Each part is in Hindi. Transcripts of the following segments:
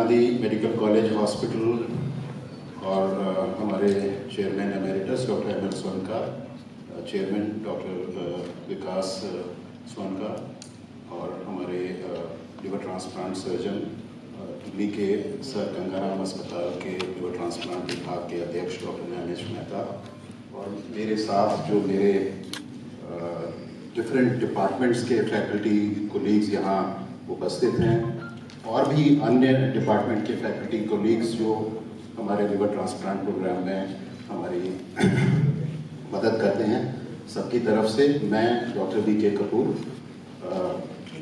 गांधी मेडिकल कॉलेज हॉस्पिटल और हमारे chairman emeritus doctor M L Sonkar, chairman doctor Vikas Sonkar और हमारे लिवर ट्रांसप्लांट सर्जन दिल्ली के सर गंगाराम अस्पताल के लिवर ट्रांसप्लांट विभाग के अध्यक्ष डॉक्टर नैमिष मेहता और मेरे साथ जो मेरे डिफरेंट डिपार्टमेंट्स के फैकल्टी कोलीग्स यहाँ उपस्थित हैं और भी अन्य डिपार्टमेंट के फैकल्टी कोलीग्स जो हमारे लिवर ट्रांसप्लांट प्रोग्राम में हमारी मदद करते हैं, सबकी तरफ से मैं doctor V K Kapoor,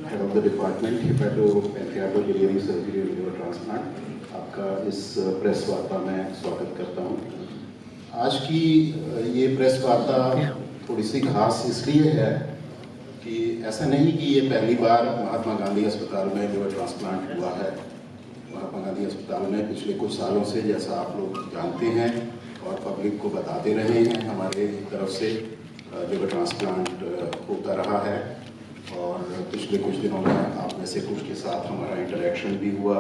head of the department hepatopancreatobiliary surgery और लिवर ट्रांसप्लांट, आपका इस प्रेस वार्ता में स्वागत करता हूँ। आज की ये प्रेस वार्ता थोड़ी सी खास इसलिए है कि ऐसा नहीं कि ये पहली बार महात्मा गांधी अस्पताल में लिवर ट्रांसप्लांट हुआ है। महात्मा गांधी अस्पताल में पिछले कुछ सालों से, जैसा आप लोग जानते हैं और पब्लिक को बताते रहे हैं, हमारे तरफ से लिवर ट्रांसप्लांट होता रहा है और पिछले कुछ दिनों में आप में से कुछ के साथ हमारा इंटरेक्शन भी हुआ।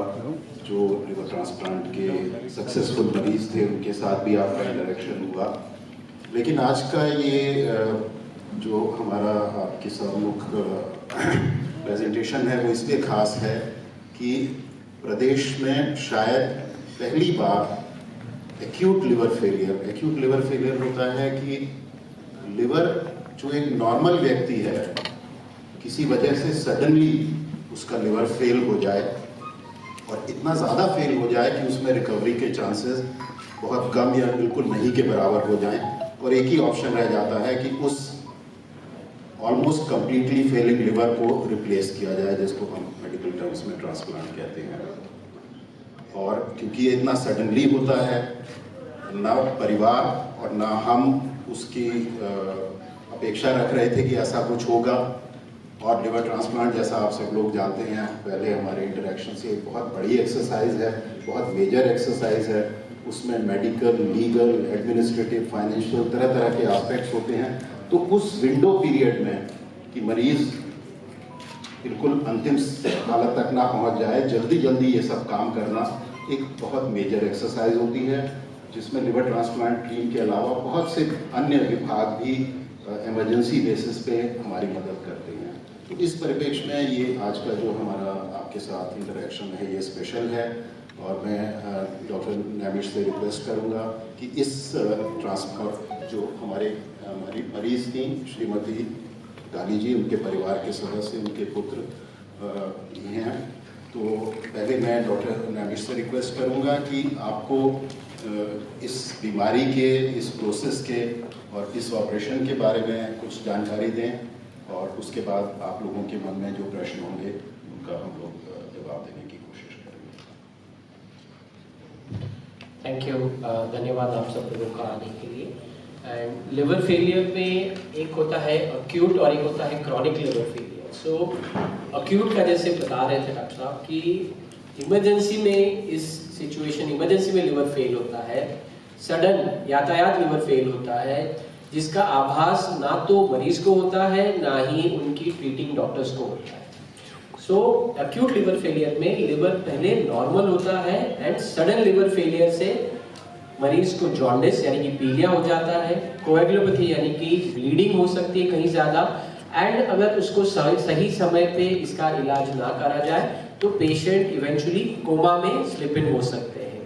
जो लिवर ट्रांसप्लांट के सक्सेसफुल मरीज थे उनके साथ भी आपका इंटरेक्शन हुआ। लेकिन आज का ये जो हमारा आपके सम्मुख प्रेजेंटेशन है वो इसलिए खास है कि प्रदेश में शायद पहली बार एक्यूट लिवर फेलियर होता है कि लिवर जो एक नॉर्मल व्यक्ति है किसी वजह से सडनली उसका लिवर फेल हो जाए और इतना ज़्यादा फेल हो जाए कि उसमें रिकवरी के चांसेस बहुत कम या बिल्कुल नहीं के बराबर हो जाएं और एक ही ऑप्शन रह जाता है कि उस ऑलमोस्ट कंप्लीटली फेलिंग लिवर को रिप्लेस किया जाए, जिसको हम मेडिकल टर्म्स में ट्रांसप्लांट कहते हैं। और क्योंकि ये इतना सडनली होता है, ना परिवार और ना हम उसकी अपेक्षा रख रहे थे कि ऐसा कुछ होगा। और लिवर ट्रांसप्लांट जैसा आप सब लोग जानते हैं, पहले हमारे इंटरेक्शन से, एक बहुत बड़ी एक्सरसाइज है, बहुत मेजर एक्सरसाइज है। उसमें मेडिकल, लीगल, एडमिनिस्ट्रेटिव, फाइनेंशियल तरह तरह के एस्पेक्ट्स होते हैं। तो उस विंडो पीरियड में कि मरीज बिल्कुल अंतिम हालत तक ना पहुंच जाए, जल्दी जल्दी ये सब काम करना एक बहुत मेजर एक्सरसाइज होती है, जिसमें लिवर ट्रांसप्लांट टीम के अलावा बहुत से अन्य विभाग भी इमरजेंसी बेसिस पे हमारी मदद करते हैं। तो इस परिप्रेक्ष्य में ये आज का जो हमारा आपके साथ इंटरेक्शन है ये स्पेशल है और मैं डॉक्टर नैमिष से रिक्वेस्ट करूँगा कि इस ट्रांसप्लांट जो हमारी मरीज थी श्रीमती गाली जी, उनके परिवार के सदस्य, उनके पुत्र हैं, तो पहले मैं डॉक्टर नैमिष से रिक्वेस्ट करूँगा कि आपको इस बीमारी के, इस प्रोसेस के और इस ऑपरेशन के बारे में कुछ जानकारी दें और उसके बाद आप लोगों के मन में जो प्रश्न होंगे उनका हम लोग जवाब देने की कोशिश करेंगे। थैंक यू, धन्यवाद आप सब लोगों का आने के लिए। एंड लिवर फेलियर में एक होता है अक्यूट और एक होता है क्रॉनिक लिवर फेलियर। सो अक्यूट का जैसे बता रहे थे डॉक्टर साहब कि इमरजेंसी में इमरजेंसी में लिवर फेल होता है, सडन यातायात लिवर फेल होता है, जिसका आभास ना तो मरीज को होता है ना ही उनकी ट्रीटिंग डॉक्टर्स को होता है। सो अक्यूट लिवर फेलियर में लिवर पहले नॉर्मल होता है एंड सडन लिवर फेलियर से मरीज को जॉन्डिस यानी कि पीलिया हो जाता है, कोएगुलोपैथी यानी कि ब्लीडिंग हो सकती है कहीं ज़्यादा, एंड अगर उसको सही समय पे इसका इलाज ना करा जाए तो पेशेंट इवेंचुअली कोमा में स्लिप इन हो सकते हैं।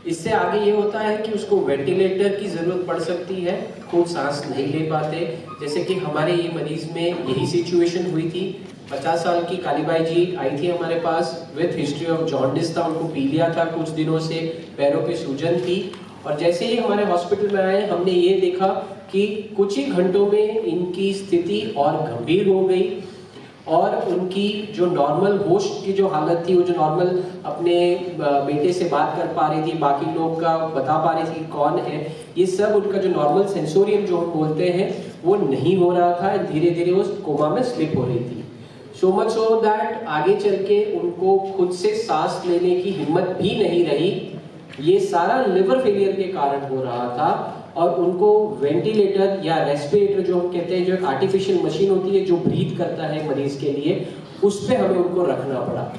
इससे आगे ये होता है कि उसको वेंटिलेटर की ज़रूरत पड़ सकती है, खुद सांस नहीं ले पाते। जैसे कि हमारे ये मरीज में यही सिचुएशन हुई थी। 50 साल की कालीबाई जी आई थी हमारे पास विथ हिस्ट्री ऑफ जॉन्डिस था, उनको पीलिया था, कुछ दिनों से पैरों पे सूजन थी और जैसे ही हमारे हॉस्पिटल में आए हमने ये देखा कि कुछ ही घंटों में इनकी स्थिति और गंभीर हो गई और उनकी जो नॉर्मल होश की जो हालत थी, वो जो नॉर्मल अपने बेटे से बात कर पा रही थी, बाकी लोग का बता पा रही थी कौन है, ये सब उनका जो नॉर्मल सेंसोरियम जो हम बोलते हैं वो नहीं हो रहा था। धीरे धीरे वो कोमा में स्लिप हो रही थी। सो मच सो दैट आगे चल के उनको खुद से सांस लेने की हिम्मत भी नहीं रही। ये सारा लिवर फेलियर के कारण हो रहा था और उनको वेंटिलेटर या रेस्पिरेटर जो हम कहते हैं, जो आर्टिफिशियल मशीन होती है जो ब्रीथ करता है मरीज के लिए, उस पे हमें उनको रखना पड़ा।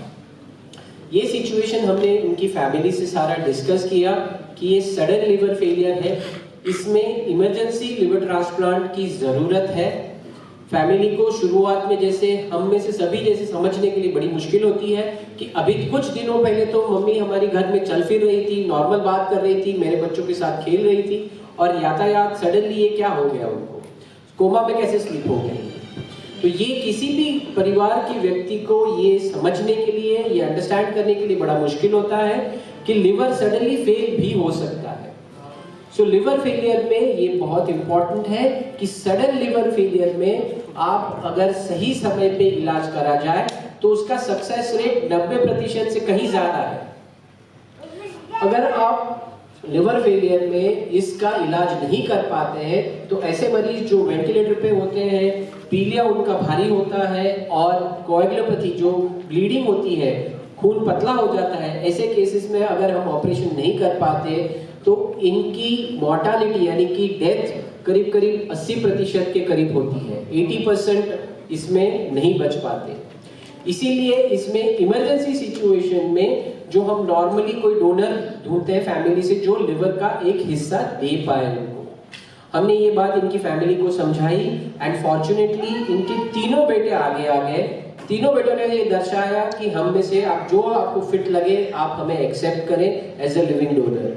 ये सिचुएशन हमने उनकी फैमिली से सारा डिस्कस किया कि ये सडन लिवर फेलियर है, इसमें इमरजेंसी लिवर ट्रांसप्लांट की ज़रूरत है। फैमिली को शुरुआत में जैसे हम में से सभी जैसे समझने के लिए बड़ी मुश्किल होती है कि अभी कुछ दिनों पहले तो मम्मी हमारी घर में चल फिर रही थी, नॉर्मल बात कर रही थी, मेरे बच्चों के साथ खेल रही थी, और यातायात सडनली ये क्या हो गया, उनको कोमा में कैसे स्लिप हो गई। तो ये किसी भी परिवार के व्यक्ति को ये समझने के लिए, ये अंडरस्टैंड करने के लिए बड़ा मुश्किल होता है कि लिवर सडनली फेल भी हो सकता है। सो लिवर फेलियर में ये बहुत इंपॉर्टेंट है कि सडन लिवर फेलियर में आप अगर सही समय पे इलाज करा जाए तो उसका सक्सेस रेट 90% से कहीं ज्यादा है। अगर आप लिवर फेलियर में इसका इलाज नहीं कर पाते हैं तो ऐसे मरीज जो वेंटिलेटर पे होते हैं, पीलिया उनका भारी होता है और कोएगुलोपैथी जो ब्लीडिंग होती है, खून पतला हो जाता है, ऐसे केसेस में अगर हम ऑपरेशन नहीं कर पाते तो इनकी मॉर्टालिटी यानी कि डेथ करीब करीब 80% के करीब होती है। 80% इसमें नहीं बच पाते। इसीलिए इसमें इमरजेंसी सिचुएशन में जो हम नॉर्मली कोई डोनर ढूंढते हैं फैमिली से जो लिवर का एक हिस्सा दे पाए उनको, हमने ये बात इनकी फैमिली को समझाई एंड फॉर्चुनेटली इनके तीनों बेटे आगे आ गए। तीनों बेटों ने ये दर्शाया कि हम में से आप जो आपको फिट लगे आप हमें एक्सेप्ट करें एज ए लिविंग डोनर।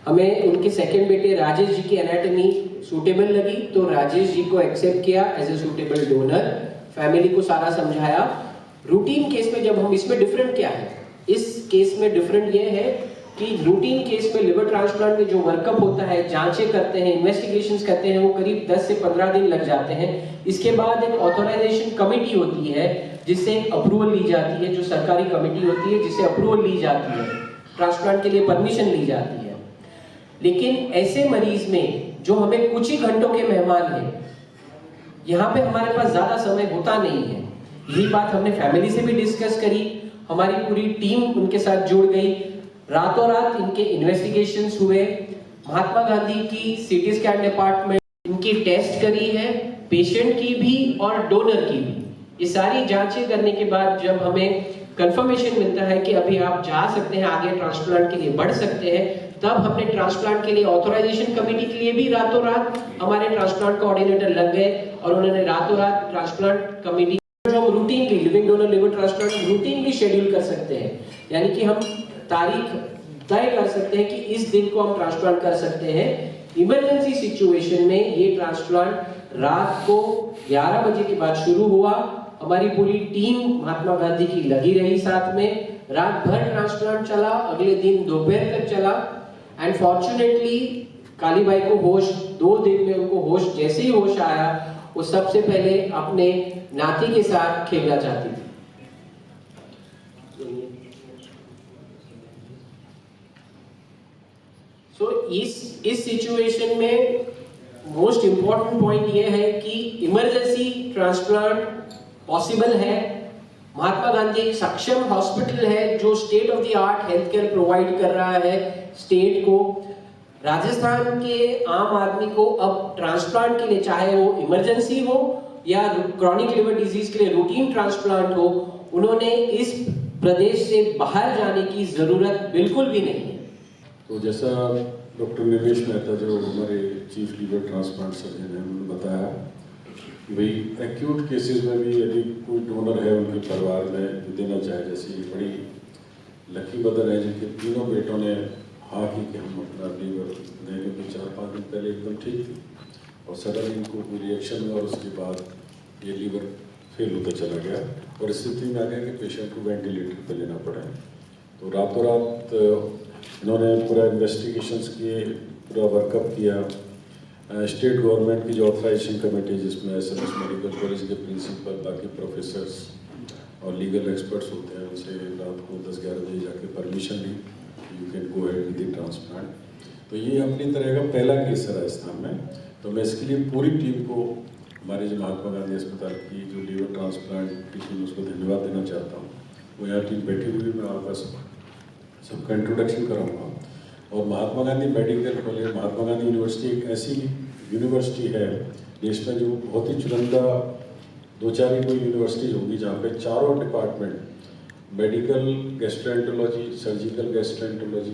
हमें उनके सेकंड बेटे राजेश जी की एनाटॉमी सूटेबल लगी तो राजेश जी को एक्सेप्ट किया as a suitable donor. Family को सारा समझाया। रूटीन केस में जब हम इसमें डिफरेंट क्या है, इस केस में डिफरेंट ये है कि रूटीन केस में लिवर ट्रांसप्लांट में जो वर्कअप होता है, जांचें करते हैं, इन्वेस्टिगेशंस करते हैं, वो करीब 10 से 15 दिन लग जाते हैं। इसके बाद एक ऑथराइजेशन कमेटी होती है जिससे अप्रूवल ली जाती है, जो सरकारी कमेटी होती है जिससे अप्रूवल ली जाती है, ट्रांसप्लांट के लिए परमिशन ली जाती है। लेकिन ऐसे मरीज में जो हमें कुछ ही घंटों के मेहमान हैं, यहाँ पे हमारे पास ज्यादा समय होता नहीं है। यही बात हमने फैमिली से भी डिस्कस करी, हमारी पूरी टीम उनके साथ जुड़ गई। रातों रात इनके इन्वेस्टिगेशंस हुए। महात्मा गांधी की सीटी स्कैन डिपार्टमेंट इनकी टेस्ट करी है, पेशेंट की भी और डोनर की भी। ये सारी जांचें करने के बाद जब हमें कंफर्मेशन मिलता है कि अभी आप जा सकते हैं, आगे ट्रांसप्लांट के लिए बढ़ सकते हैं, तब हमने ट्रांसप्लांट के लिए ऑथराइजेशन कमेटी के लिए भी रातों रात हमारे ट्रांसप्लांट कोऑर्डिनेटर लग गए और उन्होंने रातों रात ट्रांसप्लांट कमेटी जो हम routinely living donor liver transplant routinely schedule कर सकते हैं, यानी कि हम तारीख तय कर सकते हैं कि इस दिन को हम ट्रांसप्लांट कर सकते हैं। इमरजेंसी सिचुएशन में ये ट्रांसप्लांट रात को 11 बजे के बाद शुरू हुआ। हमारी पूरी टीम महात्मा गांधी की लगी रही साथ में, रात भर ट्रांसप्लांट चला, अगले दिन दोपहर तक चला एंड फॉर्चुनेटली कालीबाई को होश 2 दिन में उनको होश, जैसे ही होश आया वो सबसे पहले अपने नाती के साथ खेलना चाहती थी। सो इस सिचुएशन में मोस्ट इंपॉर्टेंट पॉइंट ये है कि इमरजेंसी ट्रांसप्लांट पॉसिबल है। महात्मा गांधी एक सक्षम हॉस्पिटल है जो state of the art health care provide कर रहा है स्टेट को। राजस्थान के आम आदमी को अब ट्रांसप्लांट के लिए, चाहे वो इमरजेंसी हो या क्रॉनिक लिवर डिजीज के लिए रूटीन ट्रांसप्लांट हो, उन्होंने इस प्रदेश से बाहर जाने की जरूरत बिल्कुल भी नहीं है। तो जैसा डॉक्टर निवेश मेहता जो हमारे चीफ लिवर ट्रांसप्लांट सर्जन हैं, उन्होंने बताया भाई एक्यूट केसेस में भी यदि कोई डोनर है उनके परिवार में देना चाहे, जैसे बड़ी लकी बदर है जिनके तीनों बेटों ने हाँ की कि हम अपना लीवर दें, क्योंकि 4-5 दिन पहले एकदम ठीक थी और सडन इनको कोई रिएक्शन हुआ और उसके बाद ये लीवर फेल होता चला गया और स्थिति में आ गया कि पेशेंट को वेंटिलेटर पर लेना पड़ा। तो रातों रात इन्होंने पूरा इन्वेस्टिगेशंस किए, पूरा वर्कअप किया। स्टेट गवर्नमेंट की जो ऑथराइजेशन कमेटी जिसमें SMS मेडिकल कॉलेज के प्रिंसिपल, बाकी प्रोफेसर्स और लीगल एक्सपर्ट्स होते हैं, उनसे रात को 10-11 बजे जाके परमिशन ली, you can go head with the transplant. तो ये अपनी तरह का पहला केस है राजस्थान में। तो मैं इसके लिए पूरी टीम को, हमारे जो महात्मा गांधी अस्पताल की जो लीवर ट्रांसप्लांट की टीम, उसको धन्यवाद देना चाहता हूँ। वो यहाँ टीम बैठी हुई, मैं आपका सबका इंट्रोडक्शन कराऊंगा। और Mahatma Gandhi medical college, Mahatma Gandhi university एक ऐसी यूनिवर्सिटी है देश में जो बहुत ही चुनिंदा 2-4 ही कोई यूनिवर्सिटीज होंगी जहाँ पे चारों department medical gastroenterology, surgical gastroenterology,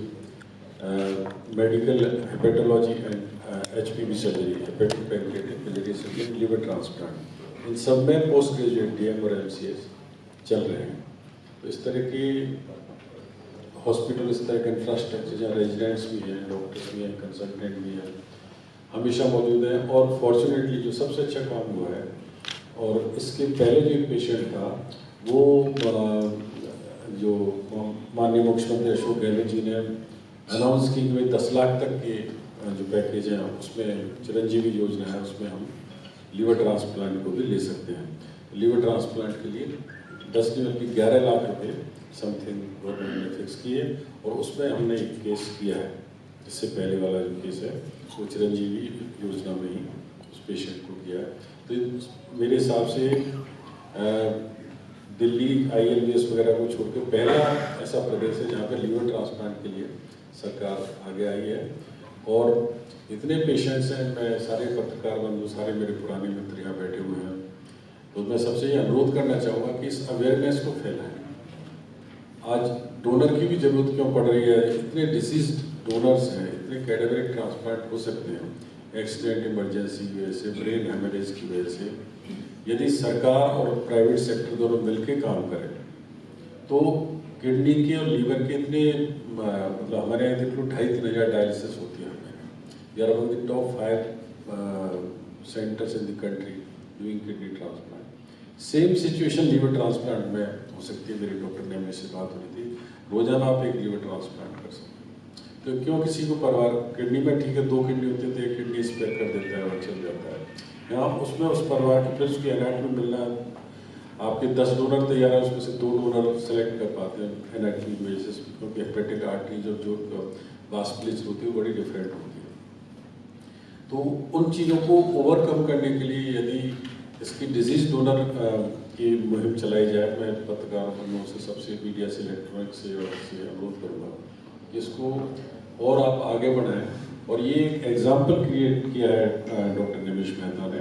medical hepatology and HPV surgery, hepatic pancreatic biliary surgery, liver transplant, इन सब में पोस्ट ग्रेजुएट DM और MCS चल रहे हैं। तो इस तरह की हॉस्पिटल, इस तरह का इंफ्रास्ट्रक्चर जहाँ रेजिडेंट्स भी हैं, डॉक्टर्स भी हैं, कंसल्टेंट भी हैं, हमेशा मौजूद हैं। और फॉर्चुनेटली जो सबसे अच्छा काम हुआ है, और इसके पहले जो एक पेशेंट था वो जो माननीय मुख्यमंत्री अशोक गहलोत जी ने अनाउंस की कि 10 लाख तक के जो पैकेज हैं उसमें चिरंजीवी योजना है, उसमें हम लीवर ट्रांसप्लांट को भी ले सकते हैं। लीवर ट्रांसप्लांट के लिए 10 नहीं बल्कि 11 लाख रुपए समथिंग गवर्नमेंट ने फिक्स किए, और उसमें हमने एक केस किया है। इससे पहले वाला जो केस है वो चिरंजीवी योजना में ही उस पेशेंट को किया है। तो मेरे हिसाब से दिल्ली ILBS वगैरह को छोड़कर पहला ऐसा प्रदेश है जहाँ पर लीवर ट्रांसप्लांट के लिए सरकार आगे आई है। और इतने पेशेंट्स हैं, मैं सारे पत्रकार बंधु, सारे मेरे पुराने मित्र यहाँ बैठे हुए हैं, तो मैं सबसे ये अनुरोध करना चाहूँगा कि इस अवेयरनेस को फैलाएं। आज डोनर की भी जरूरत क्यों पड़ रही है? इतने डिसीज्ड डोनर्स हैं, इतने कैडेवरिक ट्रांसप्लांट हो सकते हैं एक्सीडेंट, इमरजेंसी की वजह से, ब्रेन हेमरेज की वजह से। यदि सरकार और प्राइवेट सेक्टर दोनों मिलकर काम करें तो किडनी के और लीवर के इतने मतलब हमारे यहाँ देखो 2,500-3 हज़ार डायलिसिस होती है हमें। We are among the top 5 centres in the country doing kidney transplant. Same situation liver transplant में हो सकती है। मेरे डॉक्टर ने हमें से बात हुई थी, रोजाना आप एक लीवर ट्रांसप्लांट कर सकते हैं। तो क्यों किसी को परवाह, किडनी में ठीक है 2 किडनी होती है तो एक किडनी स्पेयर कर देता है और चल जाता है। यहाँ उसमें उस परवाह की फिर उसकी एनाटमी मिलना, आपके 10 डोनर तैयार है उसमें से 2 डोनर सेलेक्ट कर पाते हैं एनाटमी बेसिस, क्योंकि हेपेटिक आर्टरी जो वास्कुलर होती है वो बड़ी डिफरेंट होती है। तो उन चीज़ों को ओवरकम करने के लिए यदि इसकी डिजीज डोनर की मुहिम चलाई जाए, मैं पत्रकार बंधुओं से, सबसे मीडिया से, इलेक्ट्रॉनिक से और से अनुरोध करूँगा कि इसको और आप आगे बढ़ाएं। और ये एक एग्जाम्पल क्रिएट किया है डॉक्टर निमिष मेहता ने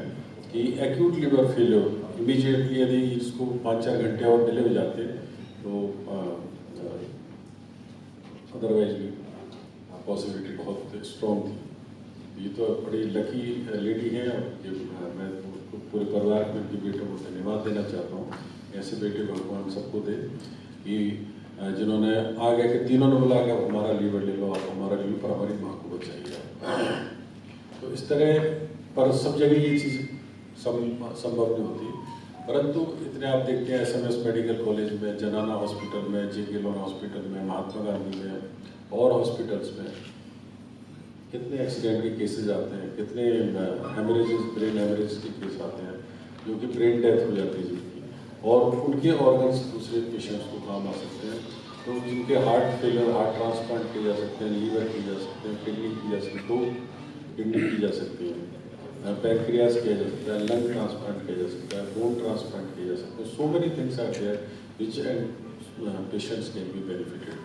कि एक्यूट लिवर फेलियर इमीडिएटली यदि इसको 5-4 घंटे और डिले हो जाते तो अदरवाइज भी पॉसिबिलिटी बहुत स्ट्रॉन्ग थी। ये तो बड़ी लकी लेडी है, और मैं पूरे परिवार में उनके बेटों को धन्यवाद देना चाहता हूँ। ऐसे बेटे भगवान सबको दे कि जिन्होंने आगे के तीनों ने बोला कि हमारा लीवर ले लो, आप हमारा लीवर पर हमारी माँ को बचाइए। तो इस तरह पर सब जगह ये चीज़ संभव नहीं होती, परंतु इतने आप देखते हैं SMS मेडिकल कॉलेज में, जनाना हॉस्पिटल में, JK लोन हॉस्पिटल में, महात्मा गांधी में और हॉस्पिटल्स में कितने एक्सीडेंट के केसेस आते हैं, कितने हेमरेजेस, ब्रेन हेमरेज के केस आते हैं जो कि ब्रेन डेथ हो जाती है जिनकी, और उनके ऑर्गन्स दूसरे पेशेंट्स को काम आ सकते हैं। तो जिनके हार्ट फेलियर, हार्ट ट्रांसप्लांट किए जा सकते हैं, लीवर किए जा सकते हैं, किडनी की जा सकती है, 2 किडनी की जा सकती है, पैंक्रियास किया जा सकता है, लंग ट्रांसप्लांट किया जा सकता है, बोन ट्रांसप्लांट किया जा सकता है। So many things are there which and patients can be benefited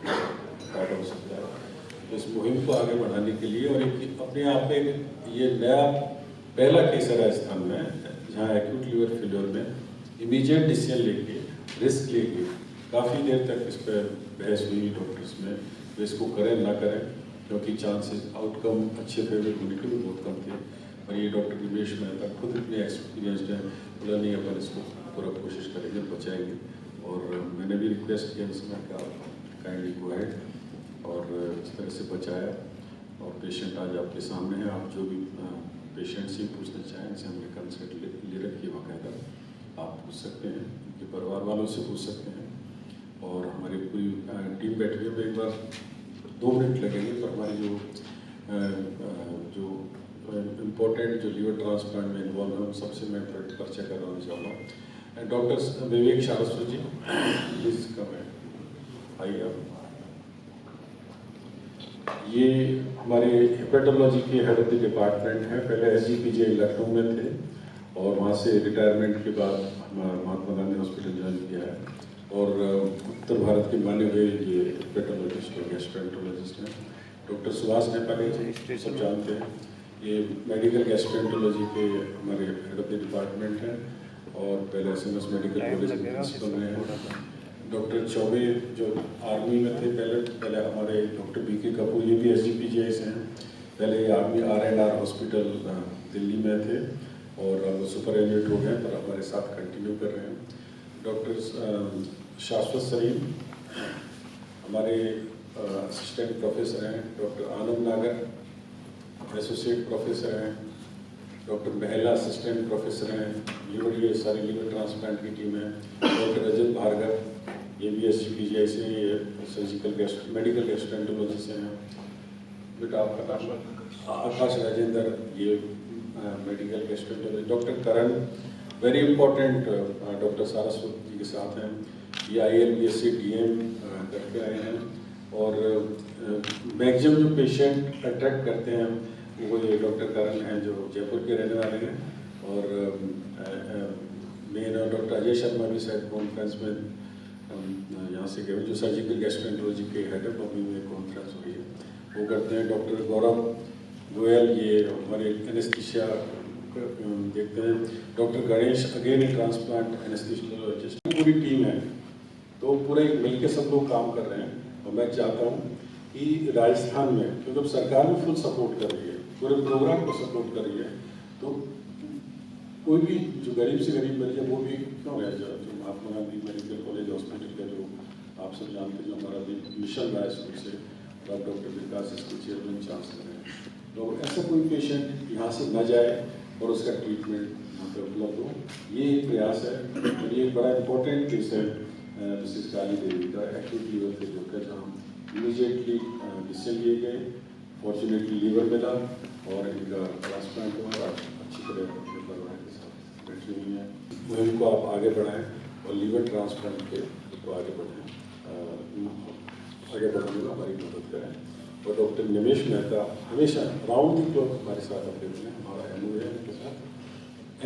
part हो सकता है। तो इस मुहिम को आगे बढ़ाने के लिए, और एक अपने आप में ये नया पहला केस है राजस्थान में जहाँ एक्यूट लीवर फेलियर में इमीडिएट डिसीजन लेके, रिस्क लेके, काफ़ी देर तक इस पर बहस हुई डॉक्टर्स में, तो इसको करें ना करें, क्योंकि चांसेस आउटकम अच्छे फेवरेट होने के भी बहुत कम थे। और ये डॉक्टर निमेश मेहता खुद इतने एक्सपीरियंसड हैं, बोला नहीं अपन इसको पूरा कोशिश करेंगे, बचाएंगे। और मैंने भी रिक्वेस्ट किया इसमें कि आप काइंडली गो अहेड, और इस तरह से बचाया। और पेशेंट आज आपके सामने है, आप जो भी पेशेंट से पूछना चाहें, इनसे हमने कंसल्ट ले रखी है बाकायदा, आप पूछ सकते हैं, उनके परिवार वालों से पूछ सकते हैं। और हमारी पूरी टीम बैठी हुई है, एक बार 2 मिनट लगेंगे, पर हमारी जो इम्पोर्टेंट जो लीवर ट्रांसप्लांट में इन्वॉल्व है, सबसे मैं परिचय कराना चाहूँगा। Doctor Vivek Saraswat ji, please come है, आइए आप। ये हमारे हेपेटोलॉजी के हेड ऑफ द डिपार्टमेंट हैं, पहले SGPJ लखनऊ में थे और वहाँ से रिटायरमेंट के बाद महात्मा गांधी हॉस्पिटल ज्वाइन किया है, और उत्तर भारत के माने हुए ये हेपेटोलॉजिस्ट और गैस्ट्रोएंटरोलॉजिस्ट हैं। डॉक्टर सुभाष नेपाली जी सब जानते हैं, ये मेडिकल गैस्ट्रोएंटरोलॉजी के हमारे हेड ऑफ द डिपार्टमेंट हैं, और पहले SMS मेडिकल कॉलेज के प्रिंसिपल रहे हैं। डॉक्टर चौबे जो आर्मी में थे पहले हमारे डॉक्टर बीके कपूर, ये भी SGPGI से हैं। पहले ये आर्मी RNR हॉस्पिटल दिल्ली में थे और अब सुपरिटेंडेंट हो गए, पर हमारे साथ कंटिन्यू कर रहे हैं। डॉक्टर शाश्वत सलीम हमारे असिस्टेंट प्रोफेसर हैं। डॉक्टर आनंद नागर एसोसिएट प्रोफेसर हैं। डॉक्टर महला असिस्टेंट प्रोफेसर हैं। ये सारी लिवर ट्रांसप्लांट की टीम है। डॉक्टर रजत भार्गव, ये भी SGPGI से, ये सर्जिकल मेडिकल गैस्ट्रोएंटरोलॉजी से हैं। बेटा आपका नाम आकाश राजेंद्र, ये मेडिकल गैस्ट्रोएंटरोलॉजी। डॉक्टर करण वेरी इंपॉर्टेंट, डॉक्टर सारस्वत जी के साथ हैं। ये ILBSc DM करके आए हैं और मैक्सिमम जो पेशेंट अट्रैक्ट करते हैं वो ये डॉक्टर करण हैं जो जयपुर के रहने वाले हैं। और मेन डॉक्टर अजय शर्मा भी शायद कॉन्फ्रेंस में यहाँ से गए, जो सर्जिकल गैस्ट्रोएंटरोलॉजी के हेड है, बम्बई में कॉन्फ्रेंस हुई है, वो करते हैं। डॉक्टर गौरव गोयल, ये हमारे एनेस्थीसिया देखते हैं। Doctor Ganesh again transplant anaesthesiologist, पूरी टीम है। तो पूरा एक मिलकर सब लोग काम कर रहे हैं। और मैं चाहता हूँ कि राजस्थान में, क्योंकि अब सरकार भी फुल सपोर्ट कर रही है, पूरे प्रोग्राम को सपोर्ट कर रही है, तो कोई भी जो गरीब से गरीब मरीज है वो भी क्यों रह जाए। जो Mahatma Gandhi medical college hospital का जो आप सब जानते हैं, जो हमारा भी मिशन रहा है शुरू से, और डॉक्टर विकास इसके चेयरमैन चांसलर हैं, तो ऐसा कोई पेशेंट यहाँ से न जाए और उसका ट्रीटमेंट यहाँ पर उपलब्ध हो, ये एक प्रयास है। और ये एक बड़ा इंपॉर्टेंट केस है मिसेस काली देवी का, एक्यूट लीवर फेलियर का, जहाँ इमीडिएटली डिसीजन लिए गए, फॉर्चुनेटली लीवर मिला और इनका ट्रांसप्लांट हुआ। अच्छी तरह लापरवाही के साथ बैठी हुई है। मुहिम को आप आगे बढ़ाएं और लीवर ट्रांसप्लांट के को आगे बढ़ाएं, आगे बढ़ाने में हमारी मदद करें। और डॉक्टर निमेश मेहता हमेशा राउंड द क्लॉक हमारे साथ अवेलेबल हैं। हमारा MOU है उनके साथ,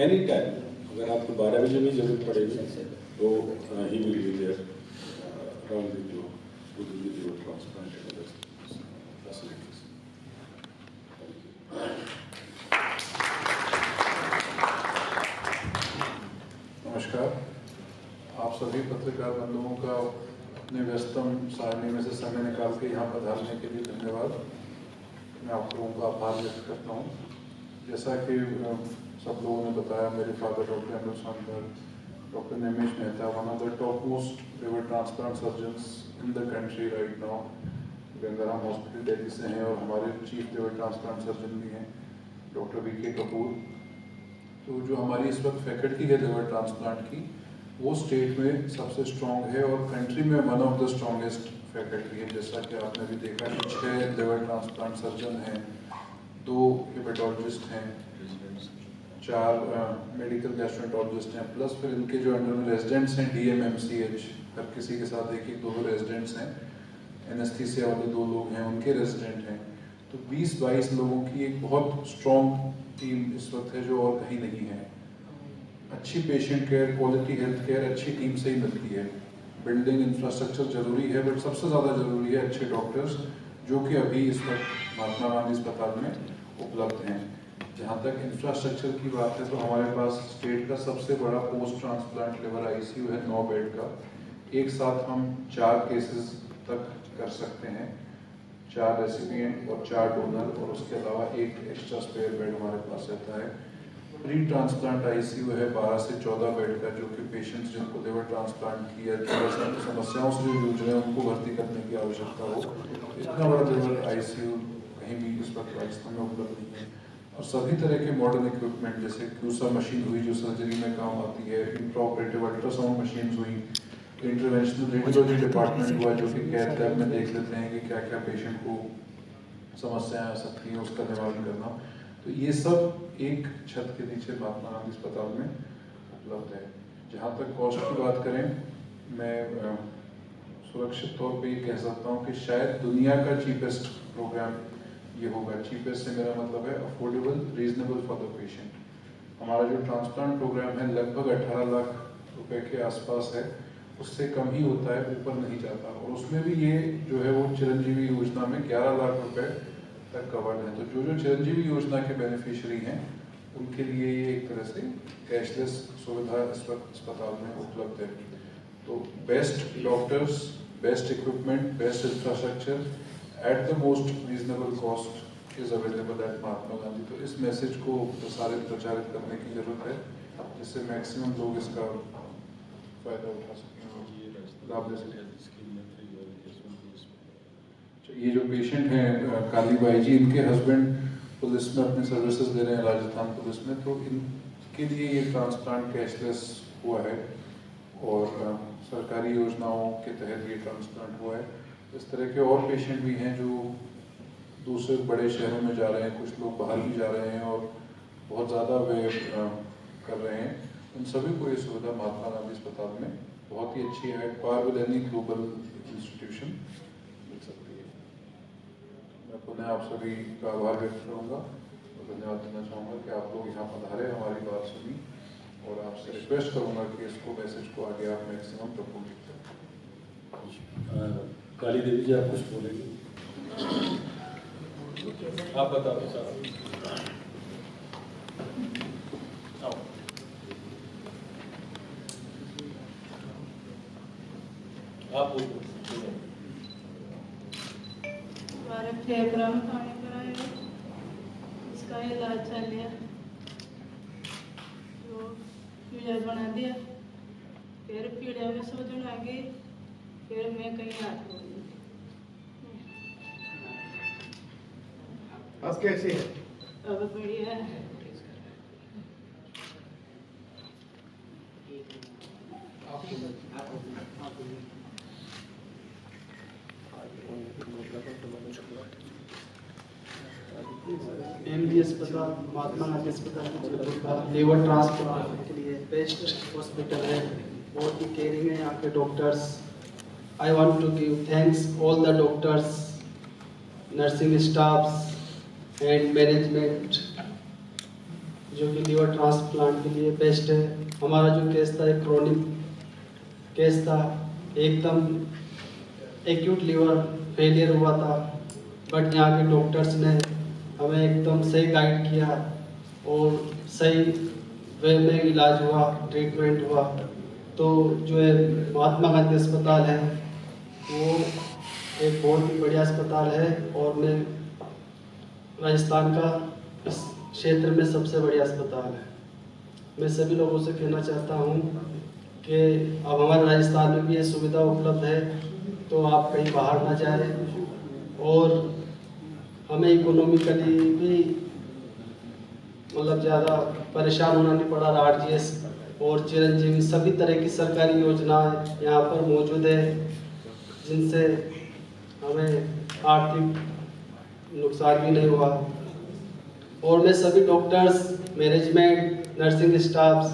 एनी टाइम अगर आपको 12 बजे भी जरूरत पड़ेगी तो he will be there round the clock to do the liver transplant facilities. नमस्कार, आप सभी पत्रकार बंधुओं का अपने व्यस्तम सारणी में से समय निकाल के यहाँ पधारने के लिए धन्यवाद। मैं आप लोगों का आभार व्यक्त करता हूँ। जैसा कि सब लोगों ने बताया, मेरे father doctor Amrit Sankar, doctor Nimesh Mehta, one of the top most liver transplant surgeons in the country right now, Gangaram hospital Delhi से हैं, और हमारे चीफ लिवर ट्रांसप्लांट सर्जन भी हैं डॉक्टर BK कपूर। तो जो हमारी इस वक्त फैकल्टी है लिवर ट्रांसप्लांट की, वो स्टेट में सबसे स्ट्रॉन्ग है और कंट्री में one of the strongest faculty है। जैसा कि आपने भी देखा कि 6 लिवर ट्रांसप्लांट सर्जन हैं, 2 हेपेटोलॉजिस्ट हैं, 4 मेडिकल गैस्ट्रोएंटरोलॉजिस्ट हैं, प्लस फिर इनके जो अंडर में रेजिडेंट्स हैं DM MCH, हर किसी के साथ एक 2 रेजिडेंट्स हैं, एनेस्थीसिया वाले 2 लोग हैं, उनके रेजिडेंट हैं। तो 20-22 लोगों की एक बहुत स्ट्रॉन्ग टीम इस वक्त है, जो और कहीं नहीं है। अच्छी patient care, quality health care अच्छी टीम से ही मिलती है। बिल्डिंग इंफ्रास्ट्रक्चर जरूरी है, बट सबसे ज़्यादा जरूरी है अच्छे डॉक्टर्स, जो कि अभी इस वक्त महात्मा गांधी अस्पताल में उपलब्ध हैं। जहाँ तक इंफ्रास्ट्रक्चर की बात है, तो हमारे पास स्टेट का सबसे बड़ा पोस्ट ट्रांसप्लांट लिवर ICU है 9 बेड का। एक साथ हम 4 केसेस तक कर सकते हैं, 4 रेसिपिएंट और 4 डोनर, और उसके अलावा एक एक्स्ट्रा स्पेयर बेड हमारे पास रहता है। प्री ट्रांसप्लांट ICU है 12 से 14 बेड का, जो कि पेशेंट्स जिनको लिवर ट्रांसप्लांट की या समस्याओं से जो जूझ रहे हैं उनको भर्ती करने की आवश्यकता हो। इतना बड़ा लिवर ICU कहीं भी इस वक्त राजस्थान में उपलब्ध नहीं है। और सभी तरह के मॉडर्न इक्विपमेंट, जैसे क्यूसा मशीन हुई जो सर्जरी में काम आती है, इंट्राऑपरेटिव अल्ट्रासाउंड मशीन हुई, इंटरवेंशनल रेडियोलॉजी डिपार्टमेंट हुआ, जो कि कैथ लैब में देख लेते हैं कि क्या क्या पेशेंट को समस्याएं आ सकती हैं, उसका निवारण करना। तो ये सब एक छत के नीचे महात्मा गांधी अस्पताल में उपलब्ध है। जहाँ तक कॉस्ट की बात करें, मैं सुरक्षित तौर पे ये कह सकता हूँ कि शायद दुनिया का चीपेस्ट प्रोग्राम ये होगा। चीपेस्ट से मेरा मतलब है affordable, reasonable for the patient. हमारा जो ट्रांसप्लांट प्रोग्राम है लगभग 18 लाख रुपए के आसपास है, उससे कम ही होता है, ऊपर नहीं जाता। और उसमें भी ये जो है वो चिरंजीवी योजना में 11 लाख रुपए तक कवर्ड है। तो जो जो चिरंजीवी योजना के बेनिफिशियरी हैं उनके लिए ये एक तरह से कैशलेस सुविधा इस वक्त अस्पताल में उपलब्ध है। तो best doctors, best equipment, best infrastructure at the most reasonable cost is available at Mahatma Gandhi. तो इस मैसेज को प्रचारित करने की जरूरत है, जिससे मैक्सिमम लोग इसका फायदा उठा सकें और लाभ ले सकें। ये जो पेशेंट हैं काली बाई जी, इनके हस्बैंड पुलिस में अपने सर्विसेज दे रहे हैं राजस्थान पुलिस में, तो इनके लिए ये ट्रांसप्लांट कैशलेस हुआ है और सरकारी योजनाओं के तहत ये ट्रांसप्लांट हुआ है। इस तरह के और पेशेंट भी हैं जो दूसरे बड़े शहरों में जा रहे हैं, कुछ लोग बाहर भी जा रहे हैं और बहुत ज़्यादा वे कर रहे हैं। उन सभी को ये सुविधा महात्मा गांधी अस्पताल में बहुत ही अच्छी है, par with any global institution मिल सकती है। मैं पुनः आप सभी का आभार व्यक्त करूँगा और धन्यवाद देना चाहूँगा कि आप लोग यहाँ पधारे, हमारी बात सुनी, और आपसे रिक्वेस्ट करूँगा कि इसको मैसेज को आगे आप मैक्सिमम प्रपोज करें। काली देवी जी, आप कुछ बोलेंगे? आप बताओ सर। आप हमारे फेफड़ा में पानी भरा है, इसका इलाज चल लिया, तो फ्यूजर बना दिया, फिर पीड़िया में सूजन आ गई, फिर मैं कहीं हाथ हो गई। अब कैसी है? अब बढ़िया है। एमडी अस्पताल, महात्मा गांधी अस्पताल का लीवर ट्रांसप्लांट के लिए बेस्ट हॉस्पिटल है, बहुत ही केयरिंग है यहाँ के doctors. I want to give thanks all the doctors, nursing staffs and management जो कि लीवर ट्रांसप्लांट के लिए बेस्ट है। हमारा जो केस था एक क्रोनिक केस था, एकदम एक्यूट लीवर फेलियर हुआ था, बट यहाँ के डॉक्टर्स ने हमें एकदम सही गाइड किया और सही वे में इलाज हुआ, ट्रीटमेंट हुआ। तो जो है महात्मा गांधी अस्पताल है वो एक बहुत ही बढ़िया अस्पताल है और मैं राजस्थान का इस क्षेत्र में सबसे बढ़िया अस्पताल है। मैं सभी लोगों से कहना चाहता हूँ कि अब हमारे राजस्थान में भी ये सुविधा उपलब्ध है, तो आप कहीं बाहर ना जाएं और हमें इकोनॉमिकली भी मतलब ज़्यादा परेशान होना नहीं पड़ा। आरजीएस और चिरंजीवी सभी तरह की सरकारी योजनाएं यहाँ पर मौजूद है, जिनसे हमें आर्थिक नुकसान भी नहीं हुआ। और मैं सभी डॉक्टर्स, मैनेजमेंट, नर्सिंग स्टाफ्स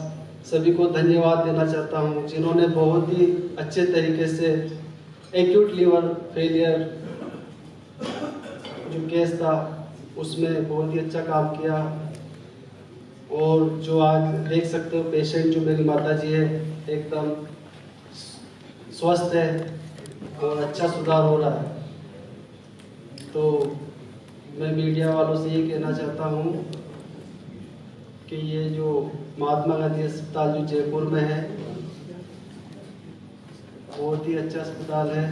सभी को धन्यवाद देना चाहता हूँ, जिन्होंने बहुत ही अच्छे तरीके से एक्यूट लीवर फेलियर जो केस था उसमें बहुत ही अच्छा काम किया। और जो आज देख सकते हो पेशेंट जो मेरी माता जी है एकदम स्वस्थ है और अच्छा सुधार हो रहा है। तो मैं मीडिया वालों से ये कहना चाहता हूँ कि ये जो महात्मा गांधी अस्पताल जो जयपुर में है बहुत ही अच्छा अस्पताल है,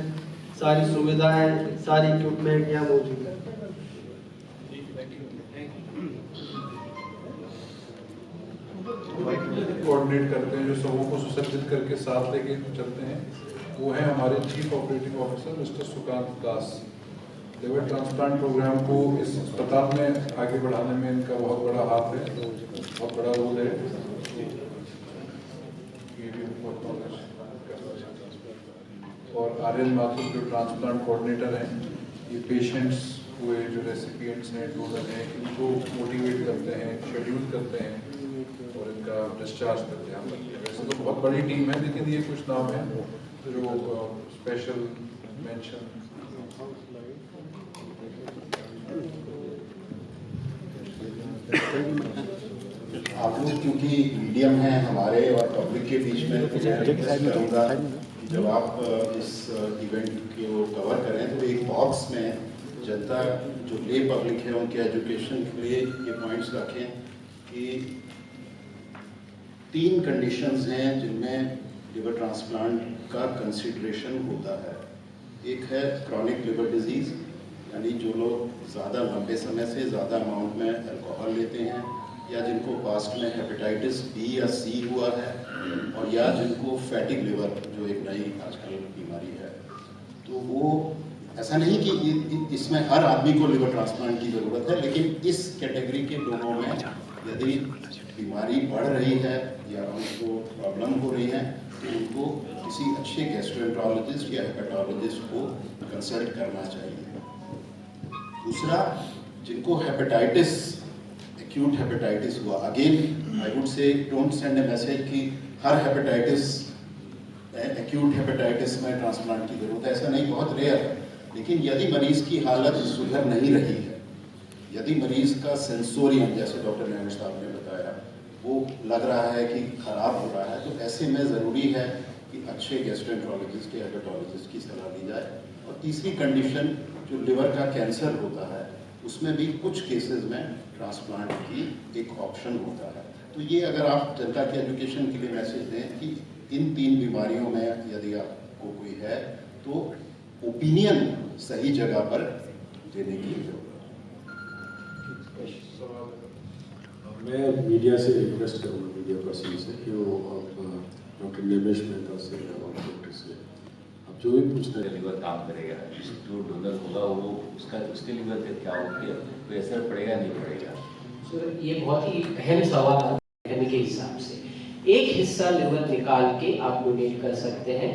सारी सुविधाएं, सारी इक्विपमेंट यहाँ मौजूद है। कोऑर्डिनेट करते हैं, जो सबों को सुसज्जित करके साथ लेके चलते हैं, वो है हमारे chief operating officer mister Sukant Das. Liver transplant program को इस अस्पताल में आगे बढ़ाने में इनका बहुत बड़ा हाथ है, बहुत बड़ा रोल है। ये भी और आर्यन माथुर जो ट्रांसप्लांट कोऑर्डिनेटर हैं, ये पेशेंट्स हुए जो रेसिपिएंट्स हैं, डोनर हैं, इनको मोटिवेट करते हैं, शेड्यूल करते हैं और इनका डिस्चार्ज पर ध्यान रखते हैं। वैसे तो बहुत बड़ी टीम है, लेकिन ये कुछ नाम है जो स्पेशल मेंशन। आप लोग क्योंकि मीडियम हैं हमारे और पब्लिक के बीच में, तो मैं रिक्वेस्ट करूँगा जब आप इस इवेंट को कवर करें तो एक बॉक्स में जनता जो ले पब्लिक है उनके एजुकेशन के लिए ये पॉइंट्स रखें कि 3 कंडीशंस हैं जिनमें लिवर ट्रांसप्लांट का कंसिडरेशन होता है। एक है क्रॉनिक लिवर डिजीज़, यानी जो लोग ज़्यादा लंबे समय से ज़्यादा अमाउंट में अल्कोहल लेते हैं, या जिनको पास्ट में हेपेटाइटिस बी या सी हुआ है, और या जिनको फैटी लिवर जो एक नई आजकल बीमारी है। तो वो ऐसा नहीं कि इसमें हर आदमी को लिवर ट्रांसप्लांट की ज़रूरत है, लेकिन इस कैटेगरी के लोगों में यदि बीमारी बढ़ रही है या उनको प्रॉब्लम हो रही है तो उनको किसी अच्छे गैस्ट्रोएंटरोलॉजिस्ट या हेपेटोलॉजिस्ट को कंसल्ट करना चाहिए। दूसरा, जिनको हेपेटाइटिस, एक्यूट हेपेटाइटिस हुआ, again I would say don't send A message कि हर हेपेटाइटिस, एक्यूट हेपेटाइटिस में ट्रांसप्लांट की जरूरत है, ऐसा नहीं, बहुत रेयर है। लेकिन यदि मरीज की हालत सुधर नहीं रही है, यदि मरीज का सेंसोरियम, जैसे डॉक्टर नैमिष साहब ने बताया, वो लग रहा है कि खराब हो रहा है, तो ऐसे में ज़रूरी है कि अच्छे गैस्ट्रोएंटरोलॉजिस्ट या हेपेटोलॉजिस्ट की सलाह ली जाए। और तीसरी कंडीशन जो लिवर का कैंसर होता है, उसमें भी कुछ केसेस में ट्रांसप्लांट की एक ऑप्शन होता है। तो ये अगर आप जनता के एजुकेशन के लिए मैसेज दें कि इन 3 बीमारियों में यदि आपको कोई है तो ओपिनियन सही जगह पर देने की जरूरत है। मैं मीडिया से रिक्वेस्ट करूँगा, मीडिया पर्सन से, कि वो आप डॉक्टर निमेश मेहता से या डॉक्टर से आप जो भी पूछना है। लिवर काम करेगा, जो डोनर होगा वो उसके लिवर पे क्या होगा, कोई असर पड़ेगा नहीं पड़ेगा? सर, ये बहुत ही अहम सवाल है के हिसाब से। एक हिस्सा लिवर निकाल के आप डोनेट कर सकते हैं।